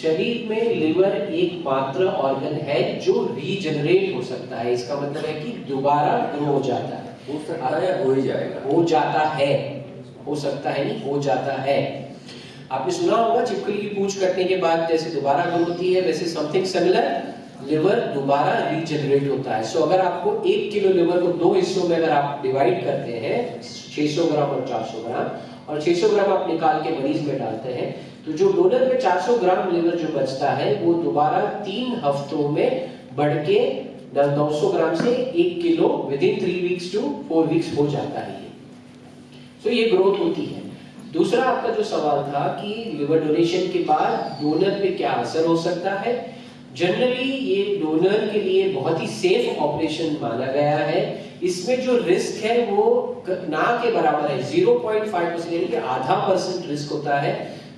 शरीर में लिवर एकमात्र ऑर्गन है जो रीजनरेट हो सकता है। इसका मतलब है कि दोबारा ग्रो हो जाता है। हो सकता है या हो ही जाएगा? हो जाता है, हो सकता है नहीं, हो जाता है। आपने सुना होगा छिपकली की पूंछ कटने के बाद जैसे दोबारा ग्रो होती है, वैसे समथिंग सिमिलर लिवर दोबारा रीजनरेट होता है। सो अगर आपको 1 किलो लिवर को 2 हिस्सों में अगर आप डिवाइड करते हैं, 600 ग्राम और 400 ग्राम, और 600 ग्राम आप निकाल के मरीज में डालते हैं, तो जो डोनर में 400 ग्राम लिवर जो बचता है वो दोबारा 3 हफ्तों में बढ़ के 900 ग्राम से 1 kilo within 3 weeks to 4 weeks हो जाता है। सो ये ग्रोथ होती है। दूसरा आपका जो सवाल था कि लिवर डोनेशन के बाद डोनर पे क्या असर हो सकता है, जनरली ये डोनर के लिए बहुत ही सेफ ऑपरेशन माना गया है। इसमें जो रिस्क है वो ना के बराबर है, 0.5% यानी कि आधा % रिस्क होता है।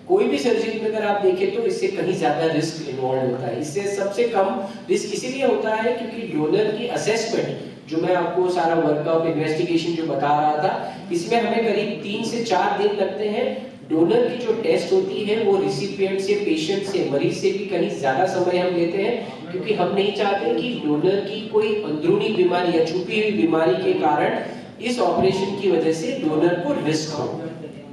कोई भी सर्जरी में अगर आप देखें तो इससे कहीं ज्यादा रिस्क इन्वॉल्व होता है। इससे सबसे कम रिस्क इसीलिए होता है क्योंकि डोनर की असेसमेंट, जो मैं आपको सारा वर्कअप इन्वेस्टिगेशन जो बता रहा था, इसमें हमें करीब 3 से 4 दिन लगते हैं। डोनर की जो टेस्ट होती है वो रिसिपिएंट से, पेशेंट से, मरीज से भी कहीं ज्यादा समय हम लेते हैं, क्योंकि हम नहीं चाहते कि डोनर की कोई अंदरूनी बीमारी या छुपी हुई बीमारी के कारण इस ऑपरेशन की वजह से डोनर को रिस्क हो।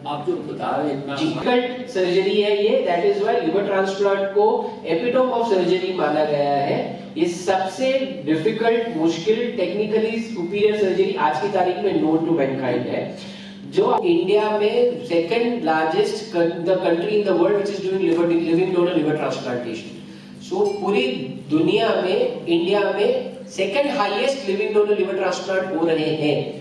आप जो बता रहे हैं डिफिकल्ट सर्जरी है ये, that is why liver transplant को एपिटोम ऑफ सर्जरी माना गया है। ये सबसे डिफिकल्ट, मुश्किल, टेक्निकली सुपीरियर सर्जरी आज की तारीख में नोन टू मैनकाइंड है। जो इंडिया में second largest the country in the world which is doing living donor liver transplantation. So पूरी दुनिया में इंडिया में second highest living donor liver transplant हो रहे हैं।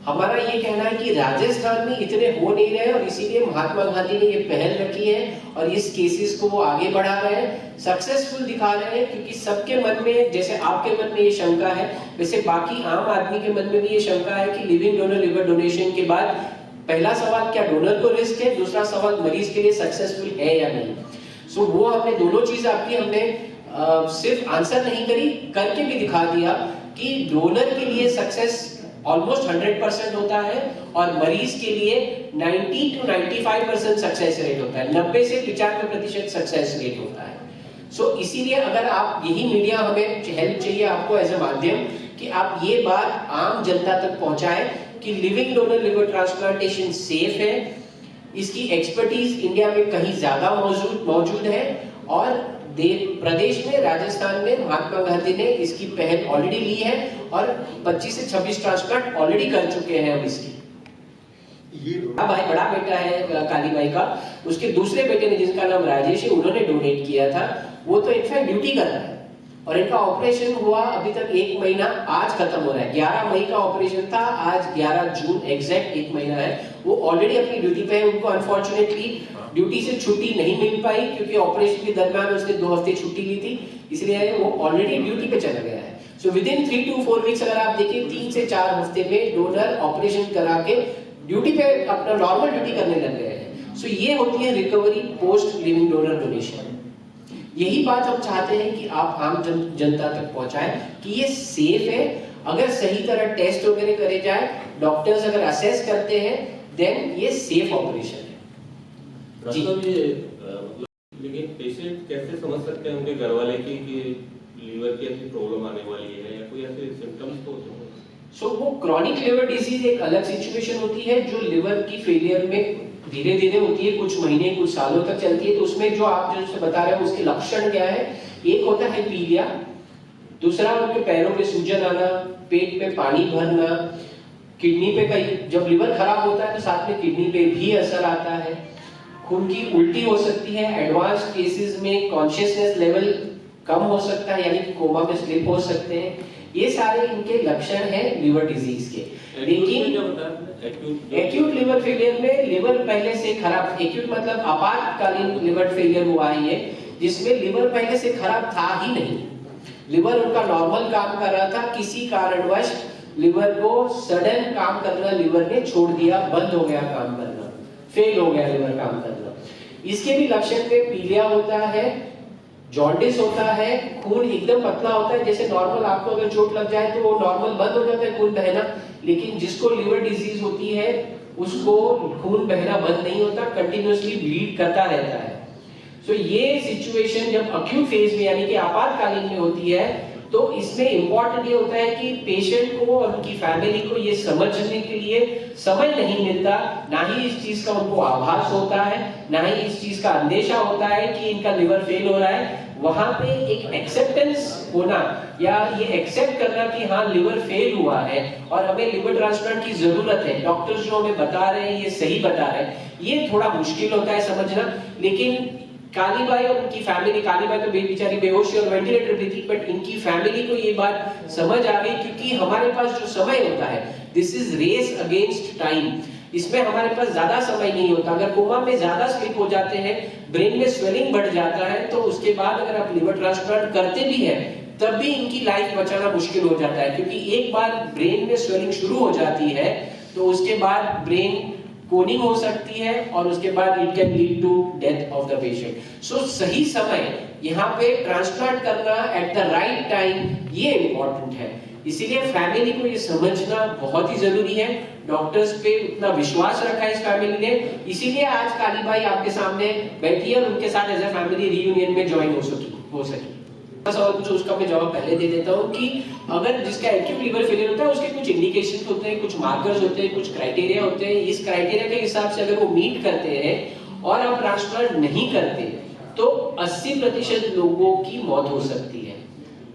हमारा ये कहना है कि राजस्थान में इतने हो नहीं रहे, और इसीलिए महात्मा गांधी ने ये पहल रखी है और इस केसेस को वो आगे बढ़ा रहे हैं, सक्सेसफुल दिखा रहे हैं। क्योंकि सबके मन में, जैसे आपके मन में ये शंका है, वैसे बाकी आम आदमी के मन में भी ये शंका है कि लिविंग डोनर लिवर डोनेशन के बाद पहला सवाल क्या डोनर को रिस्क है, दूसरा सवाल मरीज के लिए सक्सेसफुल है या नहीं। सो वो हमने दोनों चीज आपकी हमने सिर्फ आंसर नहीं करी, करके भी दिखा दिया कि डोनर के लिए सक्सेस ऑलमोस्ट 100% होता है और मरीज के लिए 90 to 95% सक्सेस रेट होता है, 90 से 95% सक्सेस रेट होता है। सो इसीलिए अगर आप, यही मीडिया हमें हेल्प चाहिए आपको एज ए माध्यम, कि आप ये बात आम जनता तक पहुंचाएं कि living donor liver transplantation safe है, इसकी एक्सपर्टीज इंडिया में कहीं ज्यादा मौजूद है, और प्रदेश में, राजस्थान में महात्मा गांधी ने इसकी पहल ऑलरेडी ली है और 25 से 26 ट्रांसप्लांट ऑलरेडी कर चुके हैं हम इसकी। ये भाई बड़ा बेटा है काली माई का, उसके दूसरे बेटे ने जिसका नाम राजेश है, उन्होंने डोनेट किया था। वो तो इनफैक्ट ड्यूटी कर रहा है, और इनका ऑपरेशन हुआ अभी तक 1 महीना, आज खत्म हो रहा है। 11 मई का ऑपरेशन था, आज 11 जून, एग्जैक्ट 1 महीना है। वो ऑलरेडी अपनी ड्यूटी पे है। उनको अनफॉर्चुनेटली ड्यूटी से छुट्टी नहीं मिल पाई क्योंकि ऑपरेशन के दरमियान उसने 2 हफ्ते छुट्टी ली थी, इसलिए वो ऑलरेडी ड्यूटी पे चला गया है। So with in 3 to 4 weeks अगर आप देखिए 3 से 4 हफ्ते में डोनर ऑपरेशन करा के ड्यूटी पे अपना नॉर्मल ड्यूटी करने लग गए हैं। सो ये होती है recovery post living donor donation. यही बात हम चाहते हैं कि आप आम जनता तक पहुंचाएं कि ये सेफ है। अगर सही तरह टेस्ट वगैरह करे जाए, डॉक्टर्स अगर असेस करते हैं, देन ये सेफ ऑपरेशन है। मतलब ये लेकिन पेशेंट कैसे समझ सकते हैं उनके घर वाले की कि लीवर की ऐसी प्रॉब्लम आने वाली है या कोई ऐसे सिम्टम्स तो होते हैं? सो वो क्रॉनिक लिवर डिजीज एक अलग सिचुएशन होती है जो लिवर की फेलियर में धीरे धीरे होती है, कुछ महीने कुछ सालों तक चलती है। तो उसमें जो आप जो बता रहे हो उसके लक्षण क्या है? एक होता है पीलिया, दूसरा उनके पैरों पे सूजन आना, पेट में पानी भरना, किडनी पे कई जब लिवर खराब होता है तो साथ में किडनी पे भी असर आता है, खून की उल्टी हो सकती है, एडवांस केसेस में कॉन्शियसनेस लेवल कम हो सकता है, यानी कोमा में स्लिप हो सकते हैं। ये सारे इनके लक्षण हैं लिवर डिजीज के। लेकिन एक्यूट लिवर फेलियर में लिवर पहले से खराब, एक्यूट मतलब आपातकालीन लिवर फेलियर हुआ है जिसमें लिवर पहले से खराब था ही नहीं। लिवर उनका नॉर्मल काम कर रहा था, किसी कारणवश लिवर को सडन काम करना लिवर ने छोड़ दिया, बंद हो गया काम करना, फेल हो गया लिवर काम करना। इसके भी लक्षण में पीलिया होता है, जॉन्डिस होता है, खून एकदम पतला होता है। जैसे नॉर्मल आपको अगर चोट लग जाए तो वो नॉर्मल बंद हो जाता है खून बहना, लेकिन जिसको लिवर डिजीज होती है उसको खून बहना बंद नहीं होता, कंटिन्यूअसली ब्लीड करता रहता है। सो ये सिचुएशन जब अक्यूट फेज में यानी कि आपातकालीन में होती है तो इसमें इंपॉर्टेंट ये होता है कि पेशेंट को और उनकी फैमिली को ये समझने के लिए समय नहीं मिलता, ना ही इस चीज का उनको आभास होता है, ना ही इस चीज का अंदेशा होता है कि इनका लिवर फेल हो रहा है। वहां पे एक एक्सेप्टेंस होना या ये एक्सेप्ट करना कि हाँ लिवर फेल हुआ है और हमें लिवर ट्रांसप्लांट की जरूरत है, डॉक्टर्स जो हमें बता रहे हैं ये सही बता रहे हैं, ये थोड़ा मुश्किल होता है समझना। लेकिन कालीबाई और उनकी फैमिली, कालीबाई तो बेचारी बेहोश और वेंटिलेटर पे थी, बट इनकी फैमिली को ये बात समझ आ गई क्योंकि हमारे पास जो समय होता है, this is race against time, इसमें हमारे पास ज्यादा समय नहीं होता। अगर कोमा में ज्यादा स्लिप हो जाते हैं, ब्रेन में स्वेलिंग बढ़ जाता है, तो उसके बाद अगर आप लिवर ट्रांसप्लांट करते भी हैं तब भी इनकी लाइफ बचाना मुश्किल हो जाता है, क्योंकि एक बार ब्रेन में स्वेलिंग शुरू हो जाती है तो उसके बाद ब्रेन कोनिंग हो सकती है और उसके बाद it can lead to death of the patient. So सही समय यहाँ पे ट्रांसप्लांट करना एट द राइट टाइम, ये इंपॉर्टेंट है। इसीलिए फैमिली को ये समझना बहुत ही जरूरी है। डॉक्टर्स पे उतना विश्वास रखा है इस फैमिली ने, इसीलिए आज कालीबाई आपके सामने बैठी है और उनके साथ एज ए फैमिली रियूनियन में ज्वाइन हो सकी। सवाल पूछो उसका मैं जवाब पहले दे देता हूँ कि अगर जिसका एक्यूट लिवर फेलियर होता है उसके कुछ इंडिकेशंस होते हैं, कुछ मार्कर्स होते हैं, कुछ क्राइटेरिया होते हैं। इस क्राइटेरिया के हिसाब से अगर वो मीट करते हैं और आप ट्रांसप्लांट नहीं करते तो 80% लोगों की मौत हो सकती है।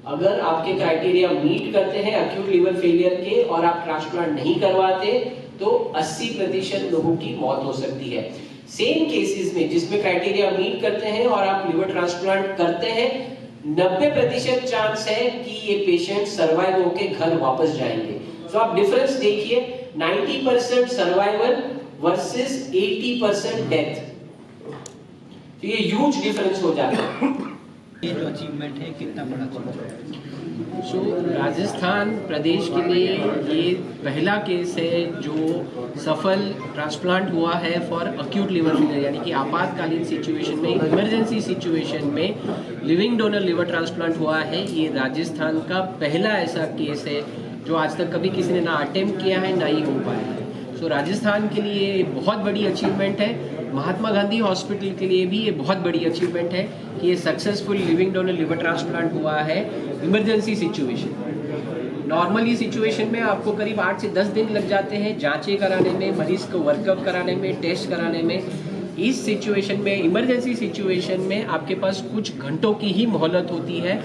अगर आपके क्राइटेरिया मीट करते हैं एक्यूट लिवर फेलियर के और आप ट्रांसप्लांट नहीं करवाते तो 80% लोगों की मौत हो सकती है। सेम केसेस में जिसमें क्राइटेरिया मीट करते हैं और आप लिवर ट्रांसप्लांट करते हैं, 90% चांस है कि ये पेशेंट सर्वाइव होके घर वापस जाएंगे। तो आप डिफरेंस देखिए, 90% सर्वाइवल वर्सेस 80% डेथ, तो ये ह्यूज डिफरेंस हो जाता है। ये जो अचीवमेंट है कितना बड़ा अचीवमेंट है? सो राजस्थान प्रदेश के लिए ये पहला केस है जो सफल ट्रांसप्लांट हुआ है फॉर अक्यूट लिवर फेलियर, यानी कि आपातकालीन सिचुएशन में, इमरजेंसी सिचुएशन में लिविंग डोनर लिवर ट्रांसप्लांट हुआ है। ये राजस्थान का पहला ऐसा केस है जो आज तक कभी किसी ने ना अटेम्प्ट किया है ना ही हो पाया है। सो राजस्थान के लिए बहुत बड़ी अचीवमेंट है। महात्मा गांधी हॉस्पिटल के लिए भी ये बहुत बड़ी अचीवमेंट है कि ये successful living donor liver transplant हुआ है इमरजेंसी सिचुएशन। नॉर्मली सिचुएशन में आपको करीब 8 से 10 दिन लग जाते हैं जांचें कराने में, मरीज को वर्कअप कराने में, टेस्ट कराने में। इस सिचुएशन में, इमरजेंसी सिचुएशन में आपके पास कुछ घंटों की ही मोहलत होती है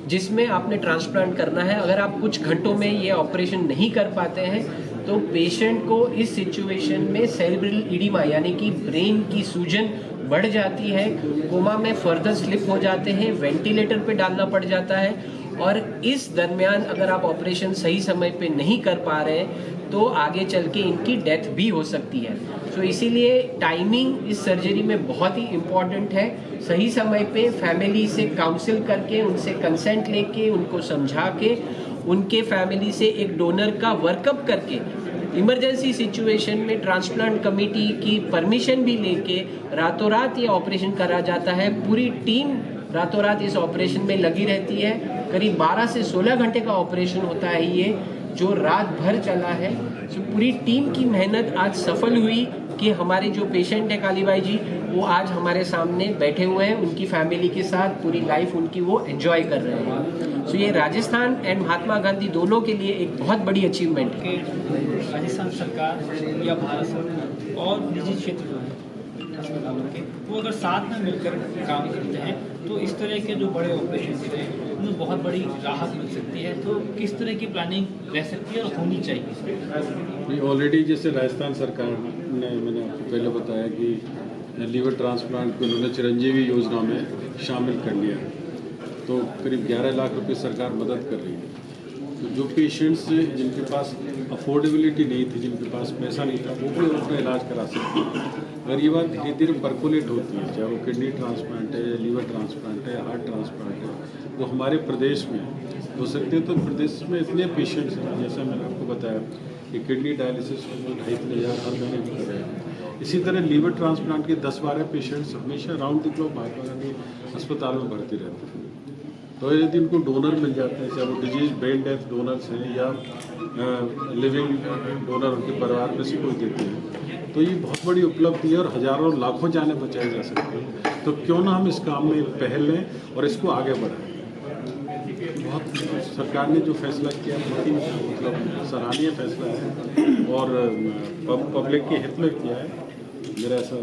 जिसमें आपने ट्रांसप्लांट करना है। अगर आप कुछ घंटों में ये ऑपरेशन नहीं कर पाते हैं तो पेशेंट को इस सिचुएशन में सेरेब्रल इडिमा यानी कि ब्रेन की सूजन बढ़ जाती है, कोमा में फर्दर स्लिप हो जाते हैं, वेंटिलेटर पे डालना पड़ जाता है, और इस दरमियान अगर आप ऑपरेशन सही समय पे नहीं कर पा रहे हैं तो आगे चल के इनकी डेथ भी हो सकती है। तो इसीलिए टाइमिंग इस सर्जरी में बहुत ही इम्पॉर्टेंट है। सही समय पे फैमिली से काउंसिल करके, उनसे कंसेंट लेके, उनको समझा के, उनके फैमिली से एक डोनर का वर्कअप करके, इमरजेंसी सिचुएशन में ट्रांसप्लांट कमेटी की परमिशन भी लेके रातों रात ये ऑपरेशन करा जाता है। पूरी टीम रातों रात इस ऑपरेशन में लगी रहती है। करीब 12 से 16 घंटे का ऑपरेशन होता है ये, जो रात भर चला है। तो पूरी टीम की मेहनत आज सफल हुई कि हमारे जो पेशेंट है काली बाई जी, वो आज हमारे सामने बैठे हुए हैं, उनकी फैमिली के साथ पूरी लाइफ उनकी वो एंजॉय कर रहे हैं। तो ये राजस्थान एंड महात्मा गांधी दोनों के लिए एक बहुत बड़ी अचीवमेंट है। राजस्थान सरकार या भारत सरकार और निजी क्षेत्र जो है अस्पतालों के, वो अगर साथ में मिलकर काम करते हैं तो इस तरह के जो बड़े ऑपरेशन होते हैं उनमें बहुत बड़ी राहत मिल सकती है। तो किस तरह की प्लानिंग रह सकती है और होनी चाहिए? ऑलरेडी जैसे राजस्थान सरकार ने, मैंने आपको पहले बताया कि लीवर ट्रांसप्लांट को उन्होंने चिरंजीवी योजना में शामिल कर लिया, तो करीब 11 लाख रुपए सरकार मदद कर रही है। तो जो पेशेंट्स जिनके पास अफोर्डेबिलिटी नहीं थी, जिनके पास पैसा नहीं था, वो भी अपना इलाज करा सकते हैं। अगर ये बात धीरे धीरे परकोलेट होती है, चाहे वो किडनी ट्रांसप्लांट है, लीवर ट्रांसप्लांट है, हार्ट ट्रांसप्लांट है, वो हमारे प्रदेश में हो सकते हैं। तो प्रदेश में इतने पेशेंट्स हैं, जैसा मैंने आपको बताया कि किडनी डायलिसिस 2,500 हर महीने में कर रहे हैं। इसी तरह लीवर ट्रांसप्लांट के 10-12 पेशेंट्स हमेशा round the clock Mahatma Gandhi अस्पताल में भर्ती रहते हैं। तो यदि उनको डोनर मिल जाते हैं, चाहे वो डिजीज ब्रेन डेथ डोनर्स हैं या लिविंग डोनर उनके परिवार में से कोई देते हैं, तो ये बहुत बड़ी उपलब्धि है और हजारों लाखों जानें बचाई जा सकती हैं। तो क्यों ना हम इस काम में पहल लें और इसको आगे बढ़ाएं। बहुत सरकार ने जो फैसला किया बहुत ही मतलब सराहनीय फैसला है और पब्लिक के हित में किया है। मेरा ऐसा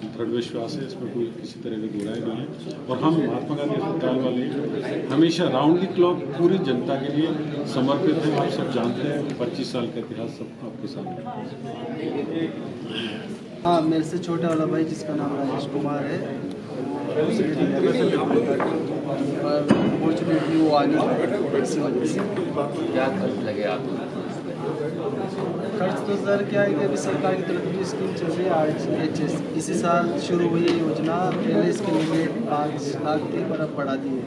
दृढ़ विश्वास है, इसमें कोई किसी तरह की बुराई नहीं है। और हम महात्मा गांधी अस्पताल वाले हमेशा राउंड द क्लॉक पूरी जनता के लिए समर्पित हैं। आप सब जानते हैं 25 साल का इतिहास सब आपके सामने। हाँ, मेरे से छोटा वाला भाई जिसका नाम राजेश कुमार है, और फॉर्चुनेटली वो आगे इसी वजह से। क्या खर्च लगे आपको? खर्च तो सर क्या है कि अभी सरकार की तरफ से स्कीम चल रही है RGHS, इसी साल शुरू हुई है योजना। पहले इसके लिए 5 लाख थी पर अब बढ़ा दी है,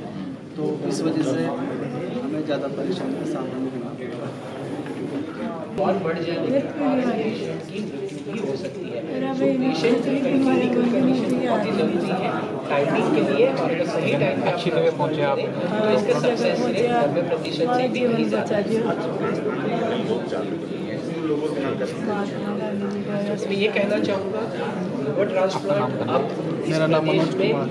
तो इस वजह से हमें ज़्यादा परेशानी का सामना नहीं करना पड़ेगा। और बढ़ जाने के बाद पेशेंट की मृत्यु भी हो सकती है। तो पेशेंट की क्लिनिकल कंडीशन बहुत ही ज़रूरी है टाइमिंग के लिए, और अगर सही टाइम पे अच्छी जगह पहुँचे आप तो इसका सक्सेस रेट 90% से भी कहीं ज़्यादा है। मैं ये कहना चाहूँगा लिवर ट्रांसप्लांट अब मेरा नाम मनोज कुमार।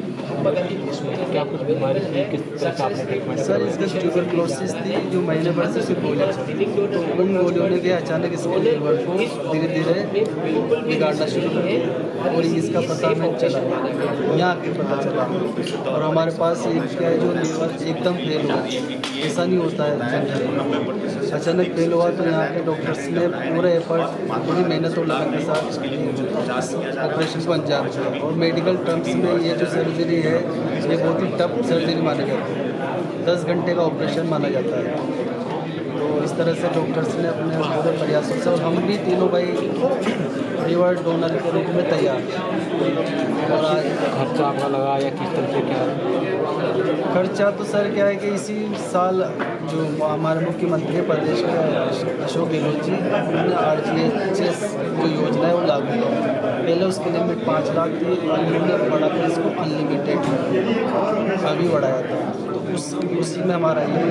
क्या कुछ बीमारी है सर, इसका ट्यूबरक्लोसिस थी जो महीने भर से सिर्फ गोलियाँ चलती, तो उन गोलियों ने क्या अचानक इसके लिवर को धीरे धीरे बिगाड़ना शुरू कर दिया और इसका पता नहीं चला, यहाँ आके पता चला। और हमारे पास एक क्या है जो लिवर एकदम फेल हुआ, ऐसा नहीं होता है, अचानक फेल हुआ। तो यहाँ के डॉक्टर्स ने पूरे एफर्ट, पूरी मेहनत और लगन के साथ ऑपरेशन को अंजाम दिया। और मेडिकल टर्म्स में ये जो सर्जरी है ये बहुत ही टफ सर्जरी मानी जाती है, 10 घंटे का ऑपरेशन माना जाता है। तो इस तरह से डॉक्टर्स ने अपने पूरे प्रयासों से, और हम भी तीनों भाई लिवर डोनर के रूप में तैयार। और आज खर्चा आपका लगा या किस तरह से क्या? खर्चा तो सर क्या है कि इसी साल जो हमारे मुख्यमंत्री प्रदेश के अशोक गहलोत जी, उन्होंने RGHS जो योजना है वो लागू की। पहले उसकी लिमिट 5 लाख थी, उन्होंने बढ़ा कर इसको अनलिमिटेड अभी बढ़ाया था। तो उसी में हमारा ये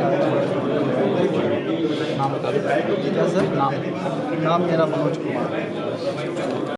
नाम बता दो। क्या सर? नाम मेरा मनोज कुमार।